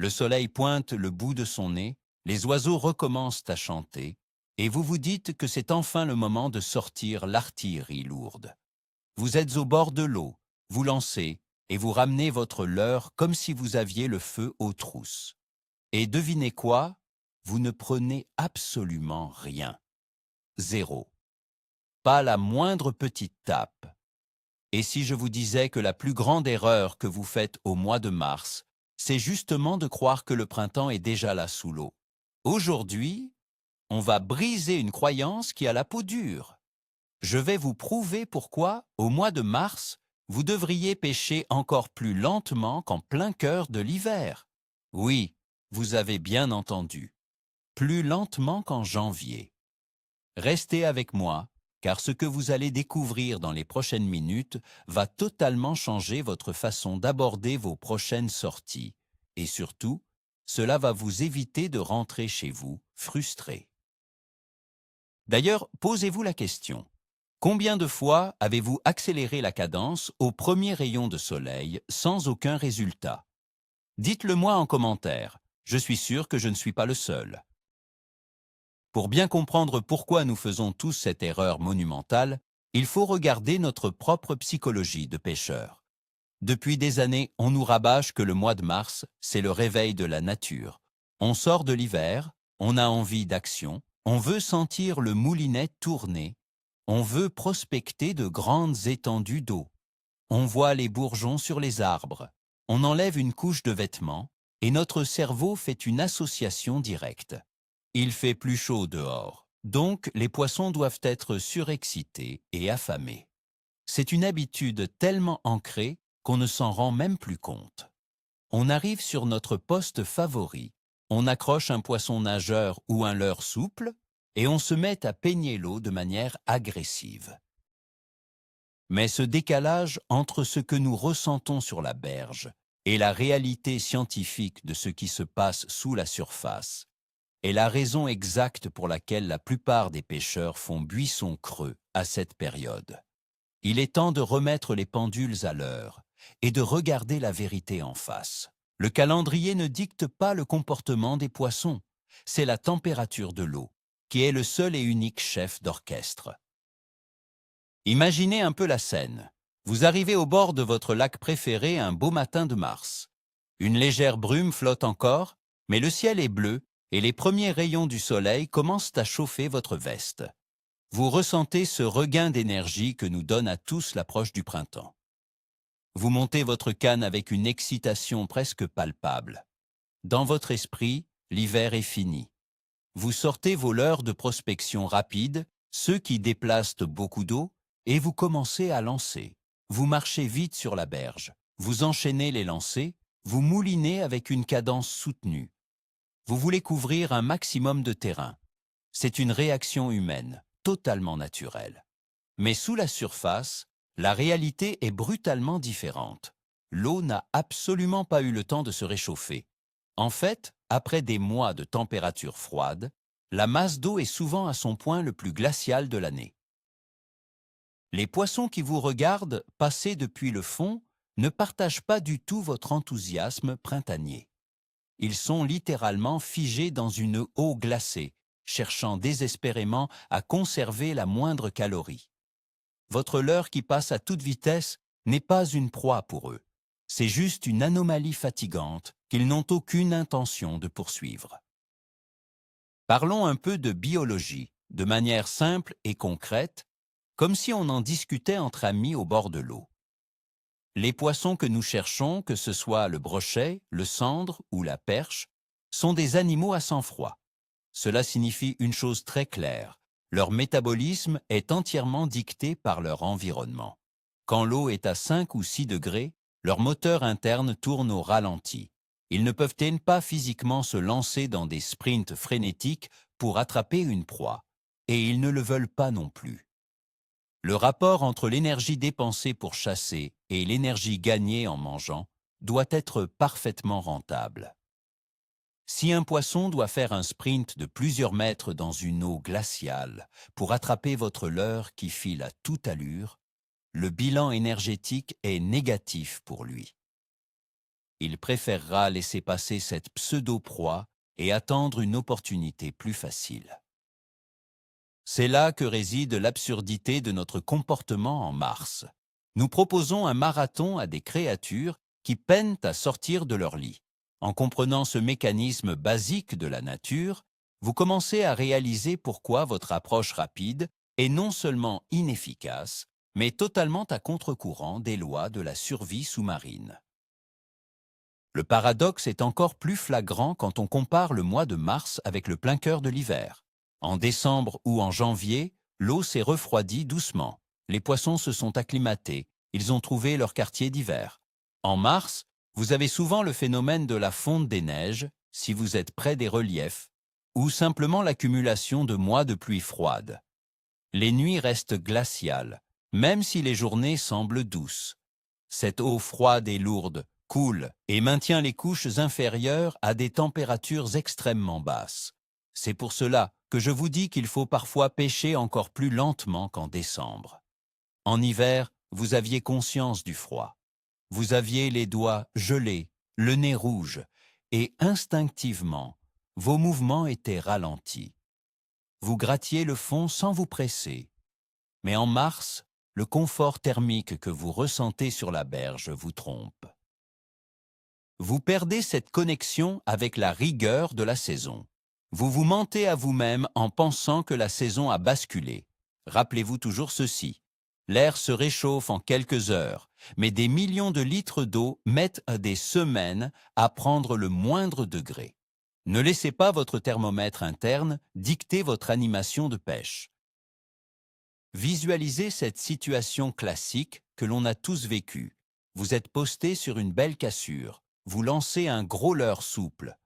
Le soleil pointe le bout de son nez, les oiseaux recommencent à chanter, et vous vous dites que c'est enfin le moment de sortir l'artillerie lourde. Vous êtes au bord de l'eau, vous lancez, et vous ramenez votre leurre comme si vous aviez le feu aux trousses. Et devinez quoi? Vous ne prenez absolument rien. Zéro. Pas la moindre petite tape. Et si je vous disais que la plus grande erreur que vous faites au mois de mars, c'est justement de croire que le printemps est déjà là sous l'eau. Aujourd'hui, on va briser une croyance qui a la peau dure. Je vais vous prouver pourquoi, au mois de mars, vous devriez pêcher encore plus lentement qu'en plein cœur de l'hiver. Oui, vous avez bien entendu. Plus lentement qu'en janvier. Restez avec moi, car ce que vous allez découvrir dans les prochaines minutes va totalement changer votre façon d'aborder vos prochaines sorties. Et surtout, cela va vous éviter de rentrer chez vous frustré. D'ailleurs, posez-vous la question. Combien de fois avez-vous accéléré la cadence au premier rayon de soleil sans aucun résultat? Dites-le moi en commentaire. Je suis sûr que je ne suis pas le seul. Pour bien comprendre pourquoi nous faisons tous cette erreur monumentale, il faut regarder notre propre psychologie de pêcheur. Depuis des années, on nous rabâche que le mois de mars, c'est le réveil de la nature. On sort de l'hiver, on a envie d'action, on veut sentir le moulinet tourner, on veut prospecter de grandes étendues d'eau. On voit les bourgeons sur les arbres, on enlève une couche de vêtements et notre cerveau fait une association directe. Il fait plus chaud dehors, donc les poissons doivent être surexcités et affamés. C'est une habitude tellement ancrée qu'on ne s'en rend même plus compte. On arrive sur notre poste favori, on accroche un poisson nageur ou un leurre souple et on se met à peigner l'eau de manière agressive. Mais ce décalage entre ce que nous ressentons sur la berge et la réalité scientifique de ce qui se passe sous la surface est la raison exacte pour laquelle la plupart des pêcheurs font buisson creux à cette période. Il est temps de remettre les pendules à l'heure et de regarder la vérité en face. Le calendrier ne dicte pas le comportement des poissons, c'est la température de l'eau qui est le seul et unique chef d'orchestre. Imaginez un peu la scène. Vous arrivez au bord de votre lac préféré un beau matin de mars. Une légère brume flotte encore, mais le ciel est bleu et les premiers rayons du soleil commencent à chauffer votre veste. Vous ressentez ce regain d'énergie que nous donne à tous l'approche du printemps. Vous montez votre canne avec une excitation presque palpable. Dans votre esprit, l'hiver est fini. Vous sortez vos leurres de prospection rapide, ceux qui déplacent beaucoup d'eau, et vous commencez à lancer. Vous marchez vite sur la berge, vous enchaînez les lancers, vous moulinez avec une cadence soutenue. Vous voulez couvrir un maximum de terrain. C'est une réaction humaine, totalement naturelle. Mais sous la surface, la réalité est brutalement différente. L'eau n'a absolument pas eu le temps de se réchauffer. En fait, après des mois de température froide, la masse d'eau est souvent à son point le plus glacial de l'année. Les poissons qui vous regardent passer depuis le fond ne partagent pas du tout votre enthousiasme printanier. Ils sont littéralement figés dans une eau glacée, cherchant désespérément à conserver la moindre calorie. Votre leurre qui passe à toute vitesse n'est pas une proie pour eux. C'est juste une anomalie fatigante qu'ils n'ont aucune intention de poursuivre. Parlons un peu de biologie, de manière simple et concrète, comme si on en discutait entre amis au bord de l'eau. Les poissons que nous cherchons, que ce soit le brochet, le sandre ou la perche, sont des animaux à sang froid. Cela signifie une chose très claire. Leur métabolisme est entièrement dicté par leur environnement. Quand l'eau est à 5 ou 6 degrés, leur moteur interne tourne au ralenti. Ils ne peuvent pas physiquement se lancer dans des sprints frénétiques pour attraper une proie. Et ils ne le veulent pas non plus. Le rapport entre l'énergie dépensée pour chasser et l'énergie gagnée en mangeant doit être parfaitement rentable. Si un poisson doit faire un sprint de plusieurs mètres dans une eau glaciale pour attraper votre leurre qui file à toute allure, le bilan énergétique est négatif pour lui. il préférera laisser passer cette pseudo-proie et attendre une opportunité plus facile. C'est là que réside l'absurdité de notre comportement en Mars. Nous proposons un marathon à des créatures qui peinent à sortir de leur lit. En comprenant ce mécanisme basique de la nature, vous commencez à réaliser pourquoi votre approche rapide est non seulement inefficace, mais totalement à contre-courant des lois de la survie sous-marine. Le paradoxe est encore plus flagrant quand on compare le mois de mars avec le plein cœur de l'hiver. En décembre ou en janvier, l'eau s'est refroidie doucement. Les poissons se sont acclimatés, ils ont trouvé leur quartier d'hiver. En mars, vous avez souvent le phénomène de la fonte des neiges, si vous êtes près des reliefs, ou simplement l'accumulation de mois de pluie froide. Les nuits restent glaciales, même si les journées semblent douces. Cette eau froide et lourde coule et maintient les couches inférieures à des températures extrêmement basses. C'est pour cela que je vous dis qu'il faut parfois pêcher encore plus lentement qu'en décembre. En hiver, vous aviez conscience du froid. Vous aviez les doigts gelés, le nez rouge, et instinctivement, vos mouvements étaient ralentis. Vous grattiez le fond sans vous presser. Mais en mars, le confort thermique que vous ressentez sur la berge vous trompe. Vous perdez cette connexion avec la rigueur de la saison. Vous vous mentez à vous-même en pensant que la saison a basculé. Rappelez-vous toujours ceci. L'air se réchauffe en quelques heures, mais des millions de litres d'eau mettent des semaines à prendre le moindre degré. Ne laissez pas votre thermomètre interne dicter votre animation de pêche. Visualisez cette situation classique que l'on a tous vécue. Vous êtes posté sur une belle cassure. Vous lancez un gros leurre souple.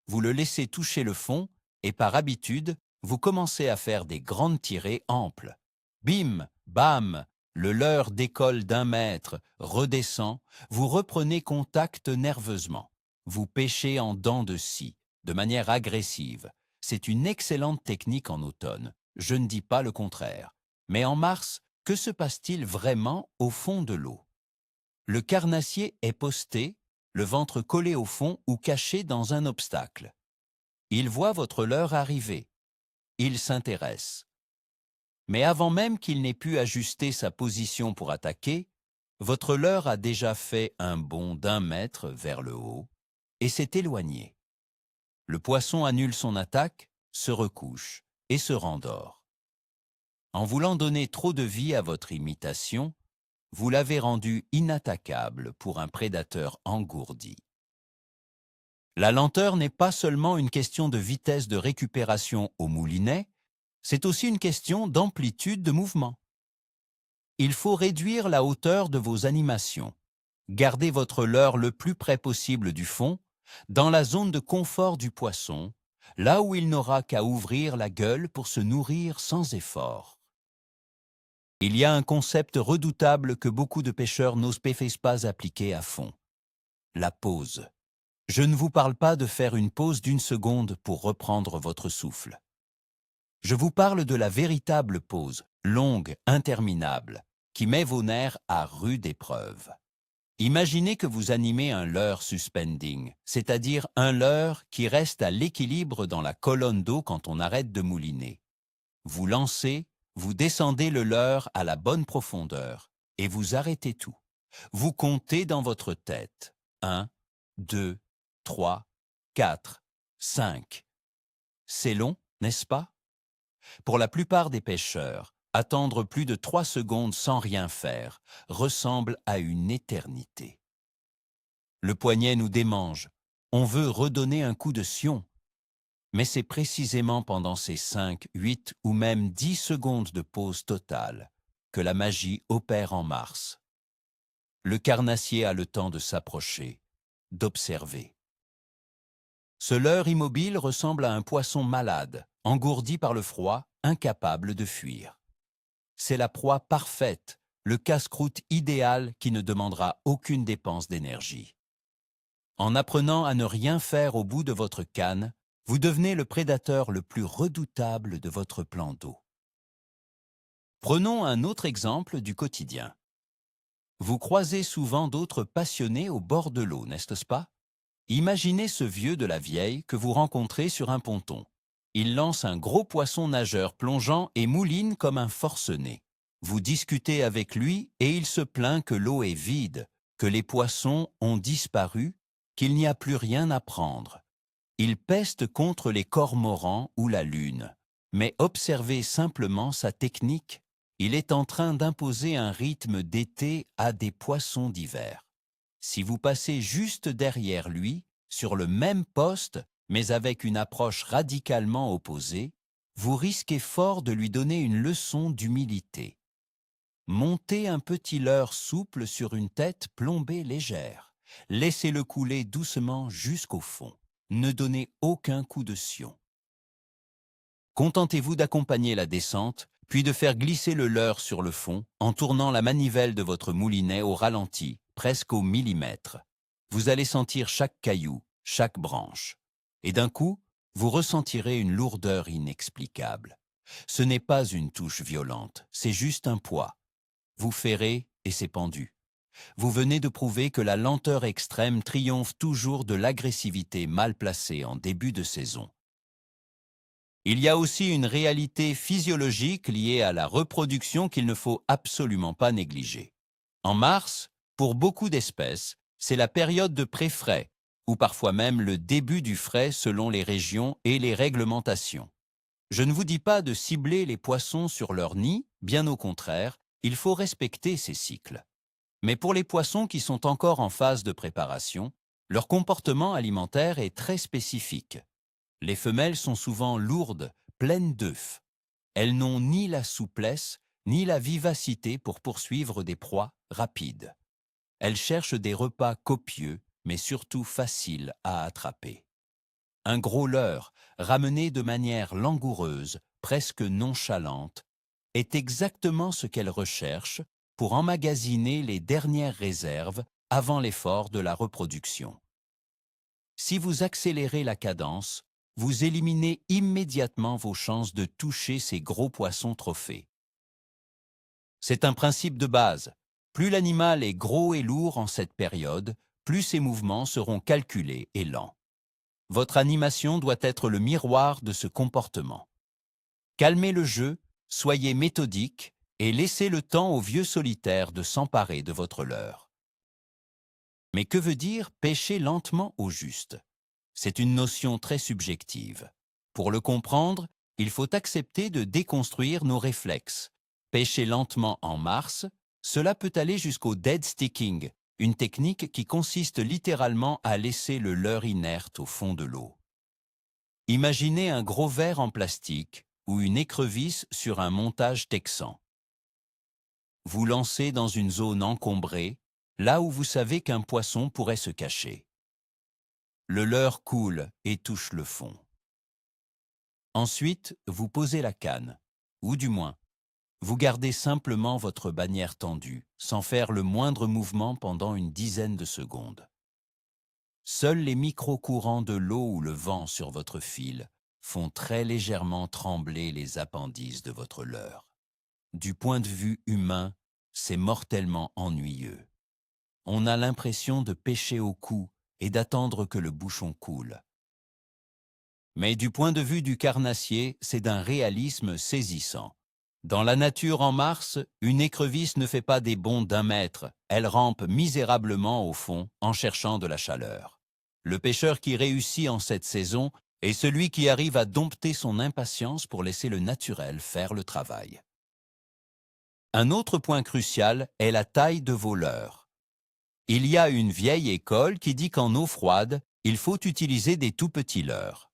Vous le laissez toucher le fond et par habitude, vous commencez à faire des grandes tirées amples. Bim, bam, le leurre décolle d'1 mètre, redescend, vous reprenez contact nerveusement. Vous pêchez en dents de scie, de manière agressive. C'est une excellente technique en automne. Je ne dis pas le contraire. Mais en mars, que se passe-t-il vraiment au fond de l'eau? Le carnassier est posté, le ventre collé au fond ou caché dans un obstacle. Il voit votre leurre arriver. Il s'intéresse. Mais avant même qu'il n'ait pu ajuster sa position pour attaquer, votre leurre a déjà fait un bond d'1 mètre vers le haut et s'est éloigné. Le poisson annule son attaque, se recouche et se rendort. En voulant donner trop de vie à votre imitation, vous l'avez rendu inattaquable pour un prédateur engourdi. La lenteur n'est pas seulement une question de vitesse de récupération au moulinet, c'est aussi une question d'amplitude de mouvement. Il faut réduire la hauteur de vos animations. Gardez votre leurre le plus près possible du fond, dans la zone de confort du poisson, là où il n'aura qu'à ouvrir la gueule pour se nourrir sans effort. Il y a un concept redoutable que beaucoup de pêcheurs n'osent pas appliquer à fond. La pause. Je ne vous parle pas de faire une pause d'1 seconde pour reprendre votre souffle. Je vous parle de la véritable pause, longue, interminable, qui met vos nerfs à rude épreuve. Imaginez que vous animez un leurre suspending, c'est-à-dire un leurre qui reste à l'équilibre dans la colonne d'eau quand on arrête de mouliner. Vous lancez, vous descendez le leurre à la bonne profondeur et vous arrêtez tout. Vous comptez dans votre tête. 1, 2, 3, 4, 5. C'est long, n'est-ce pas? Pour la plupart des pêcheurs, attendre plus de 3 secondes sans rien faire ressemble à une éternité. Le poignet nous démange. On veut redonner un coup de sion. Mais c'est précisément pendant ces 5, 8 ou même 10 secondes de pause totale que la magie opère en mars. Le carnassier a le temps de s'approcher, d'observer. Ce leurre immobile ressemble à un poisson malade, engourdi par le froid, incapable de fuir. C'est la proie parfaite, le casse-croûte idéal qui ne demandera aucune dépense d'énergie. En apprenant à ne rien faire au bout de votre canne, vous devenez le prédateur le plus redoutable de votre plan d'eau. Prenons un autre exemple du quotidien. Vous croisez souvent d'autres passionnés au bord de l'eau, n'est-ce pas? Imaginez ce vieux de la vieille que vous rencontrez sur un ponton. Il lance un gros poisson nageur plongeant et mouline comme un forcené. Vous discutez avec lui et il se plaint que l'eau est vide, que les poissons ont disparu, qu'il n'y a plus rien à prendre. Il peste contre les cormorans ou la lune. Mais observez simplement sa technique. Il est en train d'imposer un rythme d'été à des poissons d'hiver. Si vous passez juste derrière lui, sur le même poste, mais avec une approche radicalement opposée, vous risquez fort de lui donner une leçon d'humilité. Montez un petit leurre souple sur une tête plombée légère. Laissez-le couler doucement jusqu'au fond. Ne donnez aucun coup de sion. Contentez-vous d'accompagner la descente, puis de faire glisser le leurre sur le fond en tournant la manivelle de votre moulinet au ralenti, presque au millimètre. Vous allez sentir chaque caillou, chaque branche. Et d'un coup, vous ressentirez une lourdeur inexplicable. Ce n'est pas une touche violente, c'est juste un poids. Vous ferrez et c'est pendu. Vous venez de prouver que la lenteur extrême triomphe toujours de l'agressivité mal placée en début de saison. Il y a aussi une réalité physiologique liée à la reproduction qu'il ne faut absolument pas négliger. En mars, pour beaucoup d'espèces, c'est la période de pré-frai, ou parfois même le début du frai selon les régions et les réglementations. Je ne vous dis pas de cibler les poissons sur leur nid, bien au contraire, il faut respecter ces cycles. Mais pour les poissons qui sont encore en phase de préparation, leur comportement alimentaire est très spécifique. Les femelles sont souvent lourdes, pleines d'œufs. Elles n'ont ni la souplesse, ni la vivacité pour poursuivre des proies rapides. Elles cherchent des repas copieux, mais surtout faciles à attraper. Un gros leurre, ramené de manière langoureuse, presque nonchalante, est exactement ce qu'elles recherchent pour emmagasiner les dernières réserves avant l'effort de la reproduction. Si vous accélérez la cadence, vous éliminez immédiatement vos chances de toucher ces gros poissons trophées. C'est un principe de base. Plus l'animal est gros et lourd en cette période, plus ses mouvements seront calculés et lents. Votre animation doit être le miroir de ce comportement. Calmez le jeu, soyez méthodique et laissez le temps au vieux solitaire de s'emparer de votre leurre. Mais que veut dire pêcher lentement au juste? C'est une notion très subjective. Pour le comprendre, il faut accepter de déconstruire nos réflexes. Pêcher lentement en mars, cela peut aller jusqu'au dead sticking, une technique qui consiste littéralement à laisser le leurre inerte au fond de l'eau. Imaginez un gros verre en plastique ou une écrevisse sur un montage texan. Vous lancez dans une zone encombrée, là où vous savez qu'un poisson pourrait se cacher. Le leurre coule et touche le fond. Ensuite, vous posez la canne, ou du moins, vous gardez simplement votre bannière tendue, sans faire le moindre mouvement pendant une dizaine de secondes. Seuls les micro-courants de l'eau ou le vent sur votre fil font très légèrement trembler les appendices de votre leurre. Du point de vue humain, c'est mortellement ennuyeux. On a l'impression de pêcher au cou et d'attendre que le bouchon coule. Mais du point de vue du carnassier, c'est d'un réalisme saisissant. Dans la nature en mars, une écrevisse ne fait pas des bonds d'1 mètre, elle rampe misérablement au fond en cherchant de la chaleur. Le pêcheur qui réussit en cette saison est celui qui arrive à dompter son impatience pour laisser le naturel faire le travail. Un autre point crucial est la taille de vos leurres. Il y a une vieille école qui dit qu'en eau froide, il faut utiliser des tout petits leurres.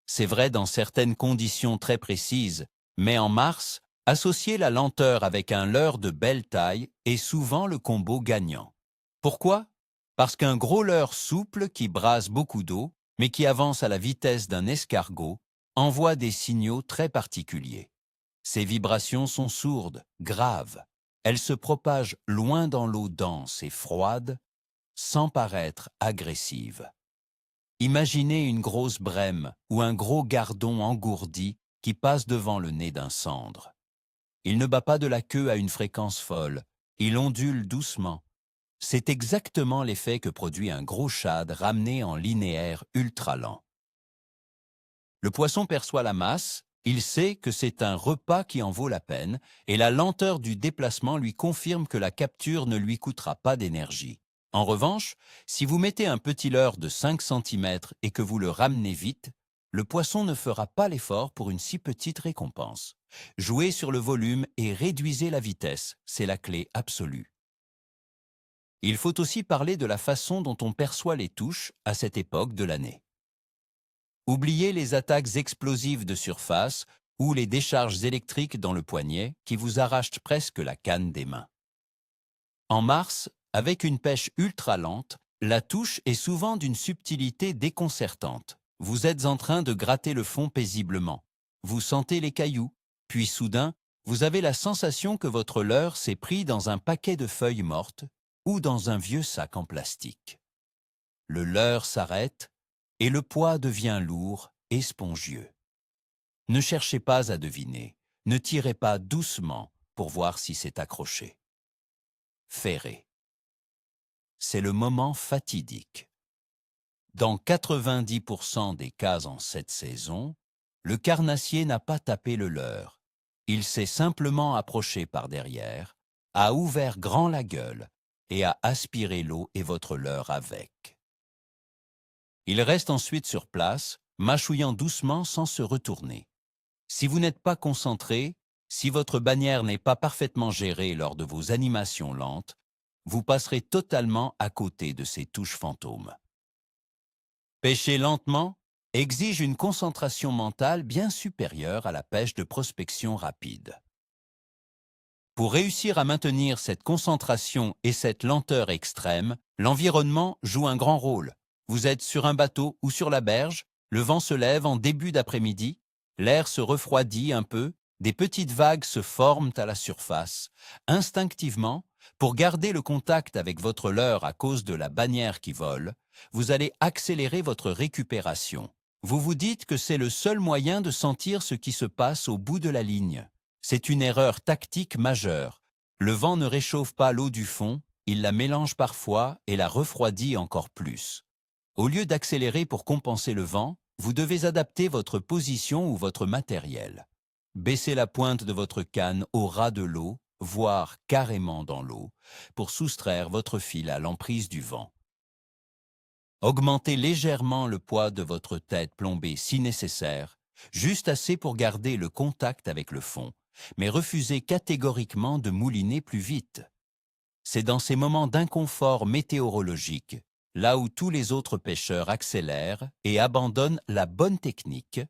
C'est vrai dans certaines conditions très précises, mais en mars, associer la lenteur avec un leurre de belle taille est souvent le combo gagnant. Pourquoi? Parce qu'un gros leurre souple qui brasse beaucoup d'eau, mais qui avance à la vitesse d'un escargot, envoie des signaux très particuliers. Ces vibrations sont sourdes, graves. Elles se propagent loin dans l'eau dense et froide, sans paraître agressives. Imaginez une grosse brème ou un gros gardon engourdi qui passe devant le nez d'un sandre. Il ne bat pas de la queue à une fréquence folle, Il ondule doucement. C'est exactement l'effet que produit un gros shad ramené en linéaire ultra lent. Le poisson perçoit la masse, il sait que c'est un repas qui en vaut la peine, et la lenteur du déplacement lui confirme que la capture ne lui coûtera pas d'énergie. En revanche, si vous mettez un petit leurre de 5 cm et que vous le ramenez vite, le poisson ne fera pas l'effort pour une si petite récompense. Jouez sur le volume et réduisez la vitesse, c'est la clé absolue. Il faut aussi parler de la façon dont on perçoit les touches à cette époque de l'année. Oubliez les attaques explosives de surface ou les décharges électriques dans le poignet qui vous arrachent presque la canne des mains. En mars, avec une pêche ultra lente, la touche est souvent d'une subtilité déconcertante. Vous êtes en train de gratter le fond paisiblement. Vous sentez les cailloux, puis soudain, vous avez la sensation que votre leurre s'est pris dans un paquet de feuilles mortes ou dans un vieux sac en plastique. Le leurre s'arrête et le poids devient lourd et spongieux. Ne cherchez pas à deviner, ne tirez pas doucement pour voir si c'est accroché. Ferrez. C'est le moment fatidique. Dans 90% des cas en cette saison, le carnassier n'a pas tapé le leurre. Il s'est simplement approché par derrière, a ouvert grand la gueule et a aspiré l'eau et votre leurre avec. Il reste ensuite sur place, mâchouillant doucement sans se retourner. Si vous n'êtes pas concentré, si votre bannière n'est pas parfaitement gérée lors de vos animations lentes, vous passerez totalement à côté de ces touches fantômes. Pêcher lentement exige une concentration mentale bien supérieure à la pêche de prospection rapide. Pour réussir à maintenir cette concentration et cette lenteur extrême, l'environnement joue un grand rôle. Vous êtes sur un bateau ou sur la berge, le vent se lève en début d'après-midi, l'air se refroidit un peu, des petites vagues se forment à la surface. Instinctivement, pour garder le contact avec votre leurre à cause de la bannière qui vole, vous allez accélérer votre récupération. Vous vous dites que c'est le seul moyen de sentir ce qui se passe au bout de la ligne. C'est une erreur tactique majeure. Le vent ne réchauffe pas l'eau du fond, il la mélange parfois et la refroidit encore plus. Au lieu d'accélérer pour compenser le vent, vous devez adapter votre position ou votre matériel. Baissez la pointe de votre canne au ras de l'eau, voire carrément dans l'eau, pour soustraire votre fil à l'emprise du vent. Augmentez légèrement le poids de votre tête plombée si nécessaire, juste assez pour garder le contact avec le fond, mais refusez catégoriquement de mouliner plus vite. C'est dans ces moments d'inconfort météorologique, là où tous les autres pêcheurs accélèrent et abandonnent la bonne technique,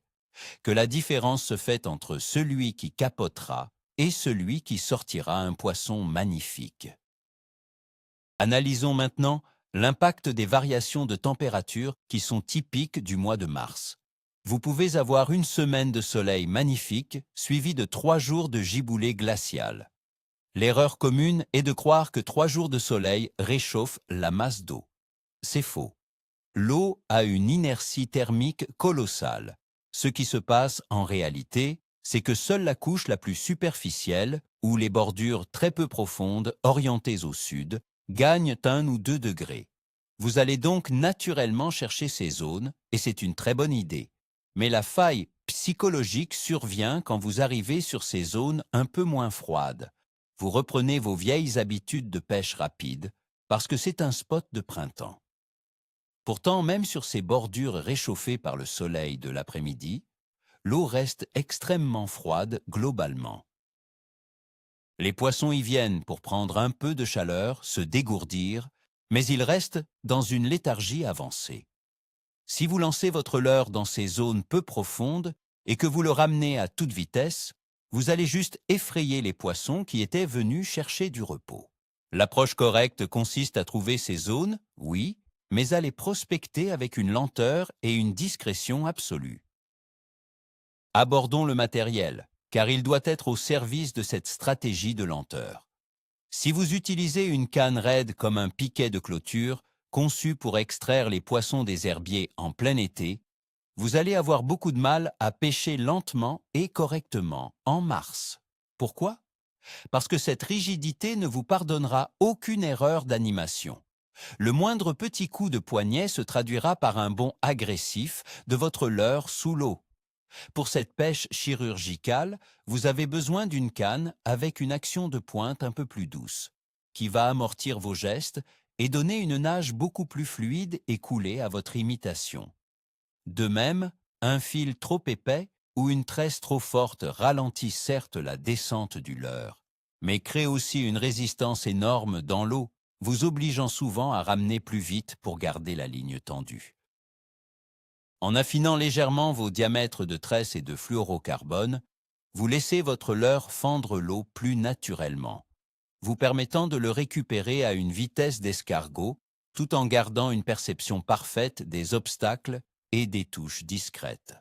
que la différence se fait entre celui qui capotera et celui qui sortira un poisson magnifique. Analysons maintenant l'impact des variations de température qui sont typiques du mois de mars. Vous pouvez avoir une semaine de soleil magnifique suivie de 3 jours de giboulée glaciale. L'erreur commune est de croire que 3 jours de soleil réchauffent la masse d'eau. C'est faux. L'eau a une inertie thermique colossale. Ce qui se passe en réalité, c'est que seule la couche la plus superficielle, ou les bordures très peu profondes, orientées au sud, gagnent 1 ou 2 degrés. Vous allez donc naturellement chercher ces zones, et c'est une très bonne idée. Mais la faille psychologique survient quand vous arrivez sur ces zones un peu moins froides. Vous reprenez vos vieilles habitudes de pêche rapide, parce que c'est un spot de printemps. Pourtant, même sur ces bordures réchauffées par le soleil de l'après-midi, l'eau reste extrêmement froide globalement. Les poissons y viennent pour prendre un peu de chaleur, se dégourdir, mais ils restent dans une léthargie avancée. Si vous lancez votre leurre dans ces zones peu profondes et que vous le ramenez à toute vitesse, vous allez juste effrayer les poissons qui étaient venus chercher du repos. L'approche correcte consiste à trouver ces zones, oui, mais à les prospecter avec une lenteur et une discrétion absolue. Abordons le matériel, car il doit être au service de cette stratégie de lenteur. Si vous utilisez une canne raide comme un piquet de clôture, conçu pour extraire les poissons des herbiers en plein été, vous allez avoir beaucoup de mal à pêcher lentement et correctement en mars. Pourquoi? parce que cette rigidité ne vous pardonnera aucune erreur d'animation. Le moindre petit coup de poignet se traduira par un bond agressif de votre leurre sous l'eau. Pour cette pêche chirurgicale, vous avez besoin d'une canne avec une action de pointe un peu plus douce, qui va amortir vos gestes et donner une nage beaucoup plus fluide et coulée à votre imitation. De même, un fil trop épais ou une tresse trop forte ralentit certes la descente du leurre, mais crée aussi une résistance énorme dans l'eau, vous obligeant souvent à ramener plus vite pour garder la ligne tendue. En affinant légèrement vos diamètres de tresse et de fluorocarbone, vous laissez votre leurre fendre l'eau plus naturellement, vous permettant de le récupérer à une vitesse d'escargot, tout en gardant une perception parfaite des obstacles et des touches discrètes.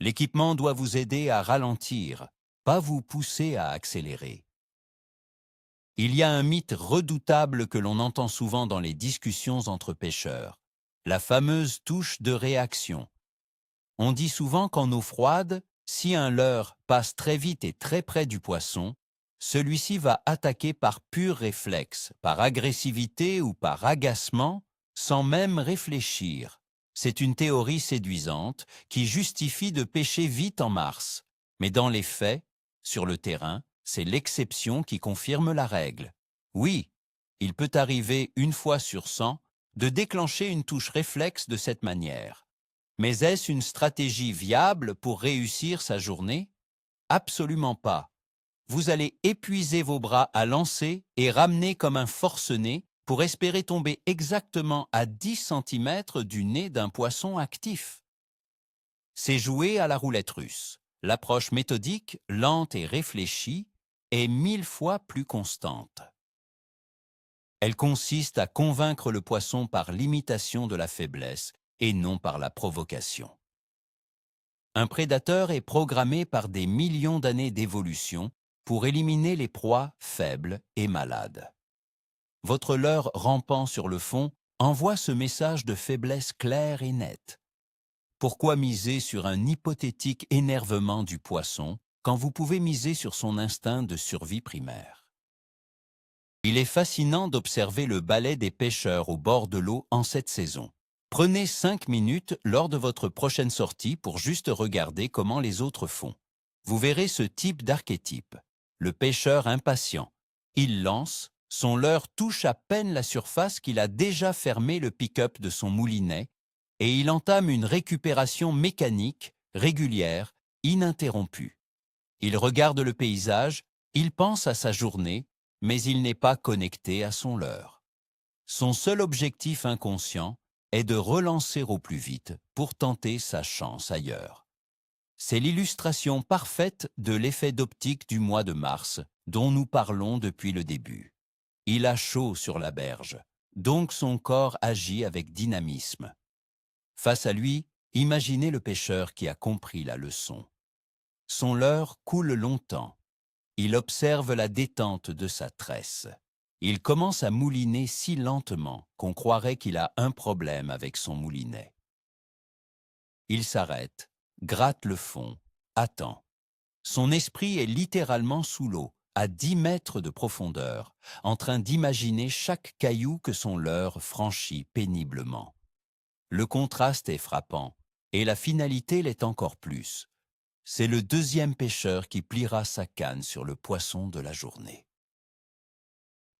L'équipement doit vous aider à ralentir, pas vous pousser à accélérer. Il y a un mythe redoutable que l'on entend souvent dans les discussions entre pêcheurs, la fameuse touche de réaction. On dit souvent qu'en eau froide, si un leurre passe très vite et très près du poisson, celui-ci va attaquer par pur réflexe, par agressivité ou par agacement, sans même réfléchir. C'est une théorie séduisante qui justifie de pêcher vite en mars. Mais dans les faits, sur le terrain, c'est l'exception qui confirme la règle. Oui, il peut arriver 1 fois sur 100 de déclencher une touche réflexe de cette manière. Mais est-ce une stratégie viable pour réussir sa journée? Absolument pas. Vous allez épuiser vos bras à lancer et ramener comme un forcené pour espérer tomber exactement à 10 cm du nez d'un poisson actif. C'est jouer à la roulette russe. L'approche méthodique, lente et réfléchie, est 1000 fois plus constante. Elle consiste à convaincre le poisson par l'imitation de la faiblesse et non par la provocation. Un prédateur est programmé par des millions d'années d'évolution pour éliminer les proies faibles et malades. Votre leurre rampant sur le fond envoie ce message de faiblesse clair et net. Pourquoi miser sur un hypothétique énervement du poisson quand vous pouvez miser sur son instinct de survie primaire? Il est fascinant d'observer le ballet des pêcheurs au bord de l'eau en cette saison. Prenez 5 minutes lors de votre prochaine sortie pour juste regarder comment les autres font. Vous verrez ce type d'archétype. Le pêcheur impatient. Il lance, son leurre touche à peine la surface qu'il a déjà fermé le pick-up de son moulinet et il entame une récupération mécanique, régulière, ininterrompue. Il regarde le paysage, il pense à sa journée, mais il n'est pas connecté à son leurre. Son seul objectif inconscient est de relancer au plus vite pour tenter sa chance ailleurs. C'est l'illustration parfaite de l'effet d'optique du mois de mars dont nous parlons depuis le début. Il a chaud sur la berge, donc son corps agit avec dynamisme. Face à lui, imaginez le pêcheur qui a compris la leçon. Son leurre coule longtemps. Il observe la détente de sa tresse. Il commence à mouliner si lentement qu'on croirait qu'il a un problème avec son moulinet. Il s'arrête, gratte le fond, attend. Son esprit est littéralement sous l'eau, à 10 mètres de profondeur, en train d'imaginer chaque caillou que son leurre franchit péniblement. Le contraste est frappant, et la finalité l'est encore plus. C'est le deuxième pêcheur qui pliera sa canne sur le poisson de la journée.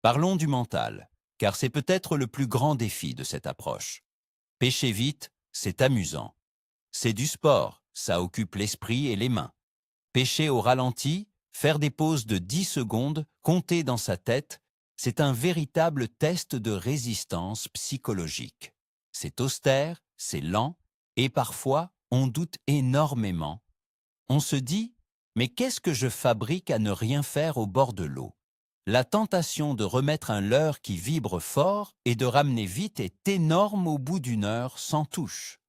Parlons du mental, car c'est peut-être le plus grand défi de cette approche. Pêcher vite, c'est amusant. C'est du sport, ça occupe l'esprit et les mains. Pêcher au ralenti, faire des pauses de 10 secondes, compter dans sa tête, c'est un véritable test de résistance psychologique. C'est austère, c'est lent, et parfois, on doute énormément. On se dit, mais qu'est-ce que je fabrique à ne rien faire au bord de l'eau? La tentation de remettre un leurre qui vibre fort et de ramener vite est énorme au bout d'une heure sans touche.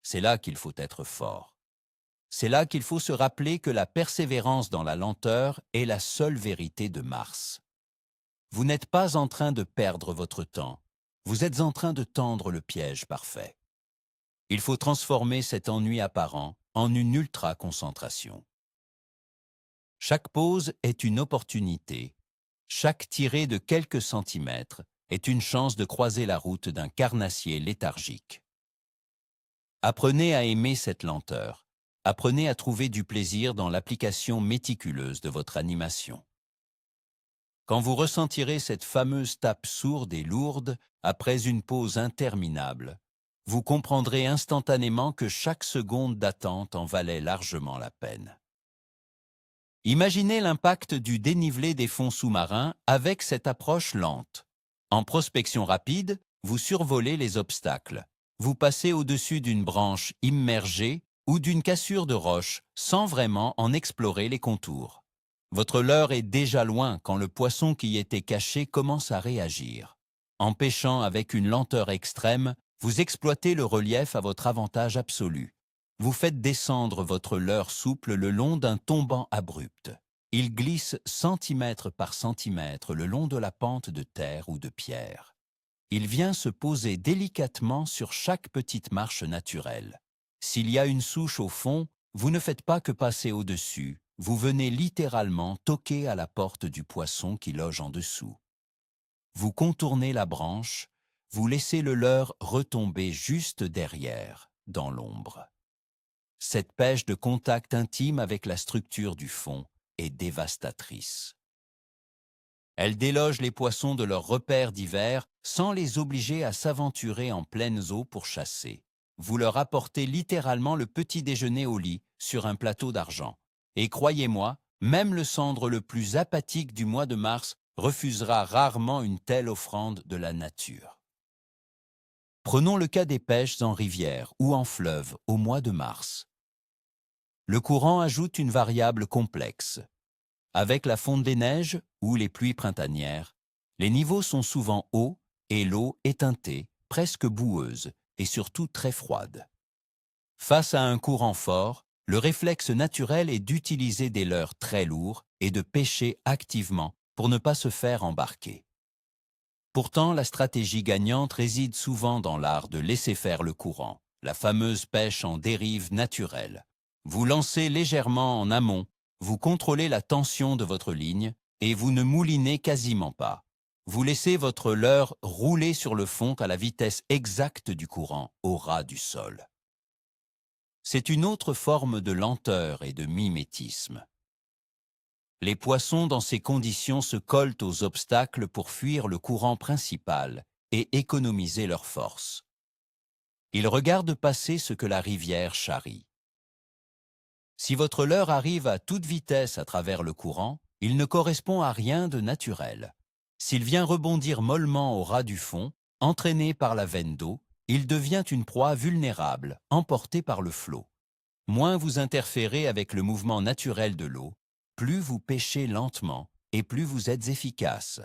C'est là qu'il faut être fort. C'est là qu'il faut se rappeler que la persévérance dans la lenteur est la seule vérité de Mars. Vous n'êtes pas en train de perdre votre temps, vous êtes en train de tendre le piège parfait. Il faut transformer cet ennui apparent en une ultra-concentration. Chaque pause est une opportunité. Chaque tirée de quelques centimètres est une chance de croiser la route d'un carnassier léthargique. Apprenez à aimer cette lenteur. Apprenez à trouver du plaisir dans l'application méticuleuse de votre animation. Quand vous ressentirez cette fameuse tape sourde et lourde après une pause interminable, vous comprendrez instantanément que chaque seconde d'attente en valait largement la peine. Imaginez l'impact du dénivelé des fonds sous-marins avec cette approche lente. En prospection rapide, vous survolez les obstacles. Vous passez au-dessus d'une branche immergée ou d'une cassure de roche sans vraiment en explorer les contours. Votre leurre est déjà loin quand le poisson qui y était caché commence à réagir. En pêchant avec une lenteur extrême, vous exploitez le relief à votre avantage absolu. Vous faites descendre votre leurre souple le long d'un tombant abrupt. Il glisse centimètre par centimètre le long de la pente de terre ou de pierre. Il vient se poser délicatement sur chaque petite marche naturelle. S'il y a une souche au fond, vous ne faites pas que passer au-dessus, vous venez littéralement toquer à la porte du poisson qui loge en dessous. Vous contournez la branche, vous laissez le leurre retomber juste derrière, dans l'ombre. Cette pêche de contact intime avec la structure du fond est dévastatrice. Elle déloge les poissons de leurs repères d'hiver sans les obliger à s'aventurer en pleines eaux pour chasser. Vous leur apportez littéralement le petit déjeuner au lit sur un plateau d'argent. Et croyez-moi, même le cendre le plus apathique du mois de mars refusera rarement une telle offrande de la nature. Prenons le cas des pêches en rivière ou en fleuve au mois de mars. Le courant ajoute une variable complexe. Avec la fonte des neiges ou les pluies printanières, les niveaux sont souvent hauts et l'eau est teintée, presque boueuse et surtout très froide. Face à un courant fort, le réflexe naturel est d'utiliser des leurres très lourds et de pêcher activement pour ne pas se faire embarquer. Pourtant, la stratégie gagnante réside souvent dans l'art de laisser faire le courant, la fameuse pêche en dérive naturelle. Vous lancez légèrement en amont, vous contrôlez la tension de votre ligne et vous ne moulinez quasiment pas. Vous laissez votre leurre rouler sur le fond à la vitesse exacte du courant, au ras du sol. C'est une autre forme de lenteur et de mimétisme. Les poissons dans ces conditions se collent aux obstacles pour fuir le courant principal et économiser leur force. Ils regardent passer ce que la rivière charrie. Si votre leurre arrive à toute vitesse à travers le courant, il ne correspond à rien de naturel. S'il vient rebondir mollement au ras du fond, entraîné par la veine d'eau, il devient une proie vulnérable, emportée par le flot. Moins vous interférez avec le mouvement naturel de l'eau, plus vous pêchez lentement et plus vous êtes efficace.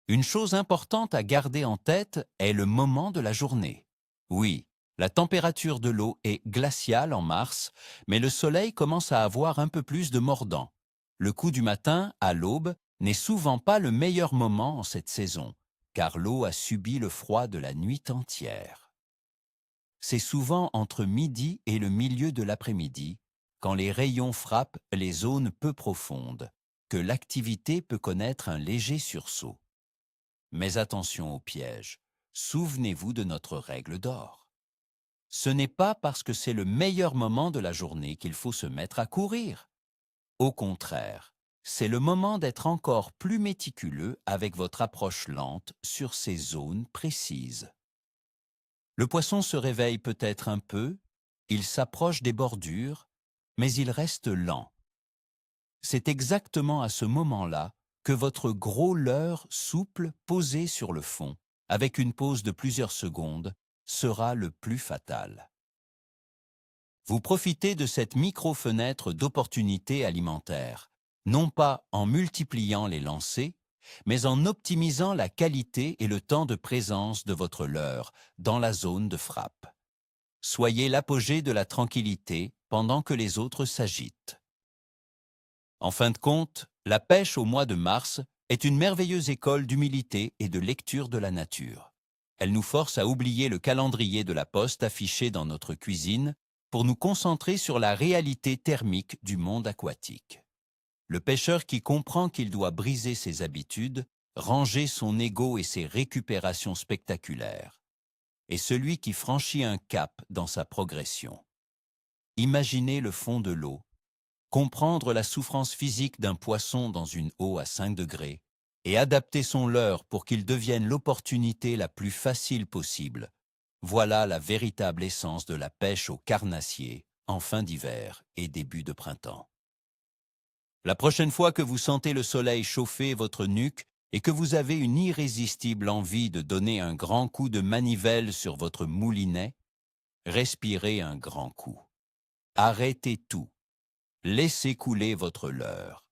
Une chose importante à garder en tête est le moment de la journée. Oui, la température de l'eau est glaciale en mars, mais le soleil commence à avoir un peu plus de mordant. Le coup du matin, à l'aube, n'est souvent pas le meilleur moment en cette saison, car l'eau a subi le froid de la nuit entière. C'est souvent entre midi et le milieu de l'après-midi, quand les rayons frappent les zones peu profondes, que l'activité peut connaître un léger sursaut. Mais attention au piège, souvenez-vous de notre règle d'or. Ce n'est pas parce que c'est le meilleur moment de la journée qu'il faut se mettre à courir. Au contraire, c'est le moment d'être encore plus méticuleux avec votre approche lente sur ces zones précises. Le poisson se réveille peut-être un peu, il s'approche des bordures, mais il reste lent. C'est exactement à ce moment-là que votre gros leurre souple posé sur le fond, avec une pause de plusieurs secondes, sera le plus fatal. Vous profitez de cette micro-fenêtre d'opportunité alimentaire, non pas en multipliant les lancers, mais en optimisant la qualité et le temps de présence de votre leurre dans la zone de frappe. Soyez l'apogée de la tranquillité pendant que les autres s'agitent. En fin de compte, la pêche au mois de mars est une merveilleuse école d'humilité et de lecture de la nature. Elle nous force à oublier le calendrier de la poste affiché dans notre cuisine pour nous concentrer sur la réalité thermique du monde aquatique. Le pêcheur qui comprend qu'il doit briser ses habitudes, ranger son ego et ses récupérations spectaculaires, et celui qui franchit un cap dans sa progression. Imaginez le fond de l'eau, comprendre la souffrance physique d'un poisson dans une eau à 5 degrés et adapter son leurre pour qu'il devienne l'opportunité la plus facile possible. Voilà la véritable essence de la pêche au carnassier en fin d'hiver et début de printemps. La prochaine fois que vous sentez le soleil chauffer votre nuque et que vous avez une irrésistible envie de donner un grand coup de manivelle sur votre moulinet, respirez un grand coup. Arrêtez tout. Laissez couler votre leurre.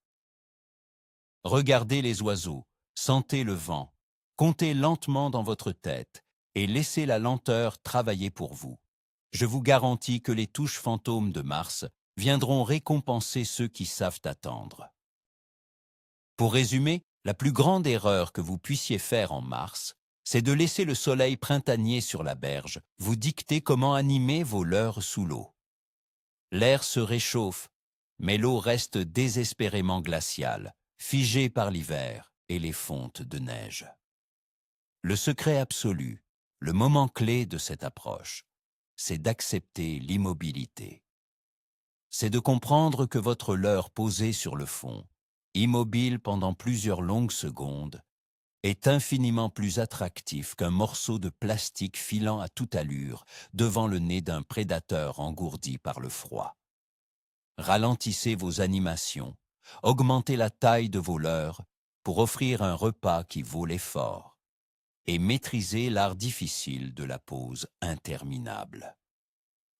Regardez les oiseaux, sentez le vent, comptez lentement dans votre tête et laissez la lenteur travailler pour vous. Je vous garantis que les touches fantômes de Mars viendront récompenser ceux qui savent attendre. Pour résumer, la plus grande erreur que vous puissiez faire en mars, c'est de laisser le soleil printanier sur la berge vous dicter comment animer vos leurres sous l'eau. L'air se réchauffe, mais l'eau reste désespérément glaciale, figée par l'hiver et les fontes de neige. Le secret absolu, le moment clé de cette approche, c'est d'accepter l'immobilité. C'est de comprendre que votre leurre posée sur le fond, immobile pendant plusieurs longues secondes, est infiniment plus attractif qu'un morceau de plastique filant à toute allure devant le nez d'un prédateur engourdi par le froid. Ralentissez vos animations, augmentez la taille de vos leurres pour offrir un repas qui vaut l'effort et maîtrisez l'art difficile de la pause interminable.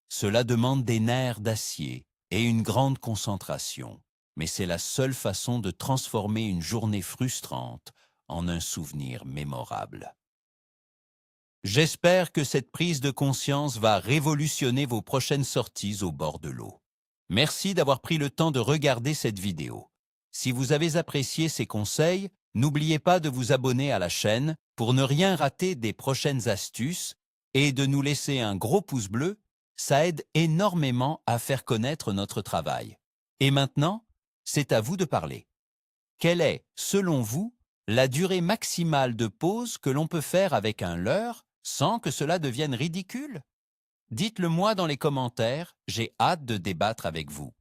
Cela demande des nerfs d'acier et une grande concentration, mais c'est la seule façon de transformer une journée frustrante en un souvenir mémorable. J'espère que cette prise de conscience va révolutionner vos prochaines sorties au bord de l'eau. Merci d'avoir pris le temps de regarder cette vidéo. Si vous avez apprécié ces conseils, n'oubliez pas de vous abonner à la chaîne pour ne rien rater des prochaines astuces et de nous laisser un gros pouce bleu. Ça aide énormément à faire connaître notre travail. Et maintenant, c'est à vous de parler. Quelle est, selon vous, la durée maximale de pause que l'on peut faire avec un leurre sans que cela devienne ridicule? Dites-le moi dans les commentaires, j'ai hâte de débattre avec vous.